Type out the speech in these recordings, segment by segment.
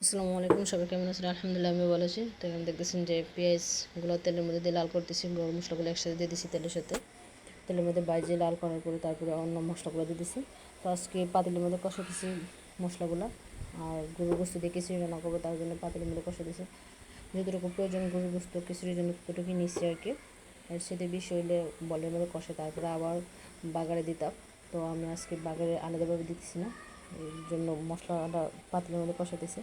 আসসালামু আলাইকুম, সবাই কেমন আছেন? আলহামদুলিল্লাহ আমি ভালো আছি। তো এখন দেখতেছেন যে পেঁয়াজগুলো তেলের মধ্যে দিয়ে লাল করতেছি, গরম মশলাগুলো একসাথে দিয়ে দিছি তেলের সাথে। তেলের মধ্যে বাইজে লাল করার পরে তারপরে অন্য মশলাগুলো দিয়ে দিছি। তো আজকে পাতিলের মধ্যে কষাতেছি মশলাগুলো, আর গরুর গোস্ত দিয়ে খিচুড়ি রান্না করবো, তার জন্য পাতিলের মধ্যে কষাতেছি। যতটুকু প্রয়োজন গরুর গোস্ত খিচুড়ির জন্য ততটুকু নিচ্ছি আর কি। আর সেটা বেশি হইলে বলের মধ্যে কষে তারপরে আবার বাগারে দিতাম। তো আমি আজকে বাগারে আলাদাভাবে দিতেছি না, এর জন্য মশলাটা পাতিলের মধ্যে কষাতেছি।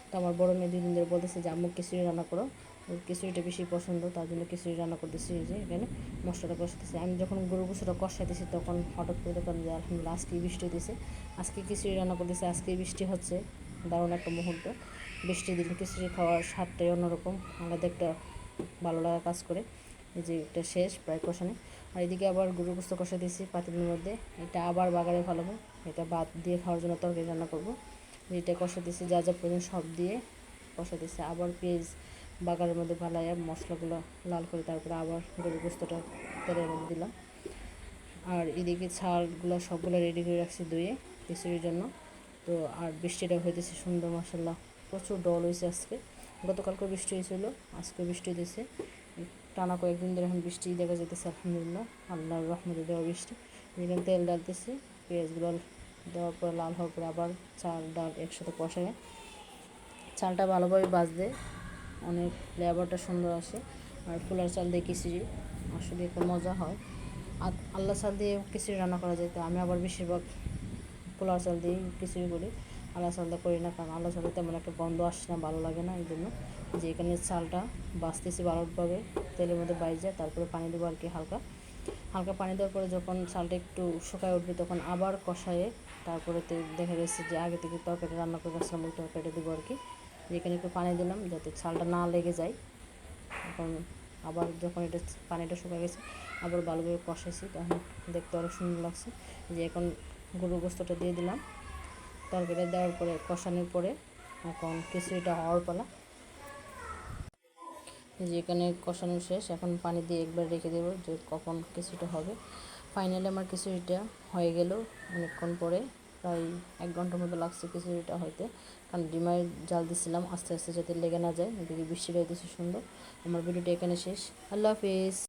তো আমার বড় মেয়ে 2 দিন ধরে বলতেছে যে আম্মু খিচুড়ি রান্না করো, ওর খিচুড়িটা বেশি পছন্দ, তার জন্য খিচুড়ি রান্না করতেছি। এই যে এখানে মশলাটা কষাতেছি। আমি যখন গরু গোস্তটা কষাইতেছি তখন হঠাৎ করে দেখলাম যে আলহামদুলিল্লাহ আজকেই বৃষ্টি হতেছে। আজকে খিচুড়ি রান্না করতেছি, আজকেই বৃষ্টি হচ্ছে। দারুণ একটা মুহূর্ত। বৃষ্টির দিন খিচুড়ি খাওয়ার স্বাদটাই অন্যরকম, আলাদা একটা ভালো লাগা কাজ করে। এই যে এটা শেষ প্রায় কষানো। আর এদিকে আবার গরু গোস্ত কষা দিয়েছি পাতিলের মধ্যে, এটা আবার বাগারে ফেলাবো। এটা ভাত দিয়ে খাওয়ার জন্য তরকারি রান্না করবো। এটা কষা দিয়েছি, যা যা প্রয়োজন সব দিয়ে কষা দিয়েছি। আবার পেঁয়াজ বাগারের মধ্যে ভালাইয়া মশলাগুলো লাল করে তারপরে আবার গরু গোস্তটা তেলের মধ্যে দিলাম। আর এদিকে ছালগুলো সবগুলো রেডি করে রাখছি ধুয়ে খিচুড়ির জন্য। তো আর বৃষ্টিটা হইতেছে সুন্দর, মাসাল্লাহ প্রচুর ডল হয়েছে আজকে। গতকালকে বৃষ্টি হয়েছিল, আজকে বৃষ্টি হয়েছে টানা কয়েকদিন ধরে। এখন বৃষ্টি দেখা যেতেছে আলহামদুলিল্লাহ, আল্লাহর রহমতে দেওয়া বৃষ্টি। এখানে তেল ডালতেছি, পেঁয়াজগুলো দেওয়ার পর লাল হওয়ার পর আবার চাল ডাল একসাথে কষায় চালটা ভালোভাবে ভাজলে অনেক ফ্লেভারটা সুন্দর আসে। আর পোলার চাল দিয়ে খিচুড়ি আসলে একটা মজা হয়। আর আল্লাহ চাল দিয়ে খিচুড়ি রান্না করা যায়, তো আমি আবার বেশিরভাগ পোলার চাল দিয়েই খিচুড়ি করি। আল্লাহ চালটা করি না, কারণ আল্লাহ চালে তেমন একটা গন্ধ আসে না, ভালো লাগে না। এই জন্য যে এখানে চালটা বাছতেছি ভালোভাবে তেলের মধ্যে বাইজে, তারপরে পানি দেবো আর কি। হালকা হালকা পানি দেওয়ার পরে যখন চালটা একটু শুকায় উঠবে তখন আবার কষায়ে তারপরে দেখা গেছে যে আগে থেকে তরকারি রান্না করে রাখছিলাম, ওই তরকারিটা দেবো আর কি। যেখানে একটু পানি দিলাম যাতে চালটা না লেগে যায়। এখন আবার যখন এটা পানিটা শুকিয়ে গেছে আবার ভালোভাবে কষাইছি, তখন দেখতে অনেক সুন্দর লাগছে। যে এখন গরুর গোস্তটা দিয়ে দিলাম, তরকারিটা দেওয়ার পরে কষানোর পরে এখন খিচুড়িটা হওয়ার পালা। যে এখানে কষানো শেষ, এখন পানি দিয়ে একবার রেখে দেবো যে কখন খিচুড়িটা হবে। ফাইনালি আমার খিচুড়িটা হয়ে গেল অনেকক্ষণ পরে, প্রায় 1 ঘন্টার মতো লাগছে খিচুড়িটা হইতে, কারণ ডিমায় জাল দিছিলাম আস্তে আস্তে যাতে লেগে না যায়। এদিকে বৃষ্টিটা হইতেছে সুন্দর। আমার ভিডিওটা এখানে শেষ। আল্লাহ হাফিজ।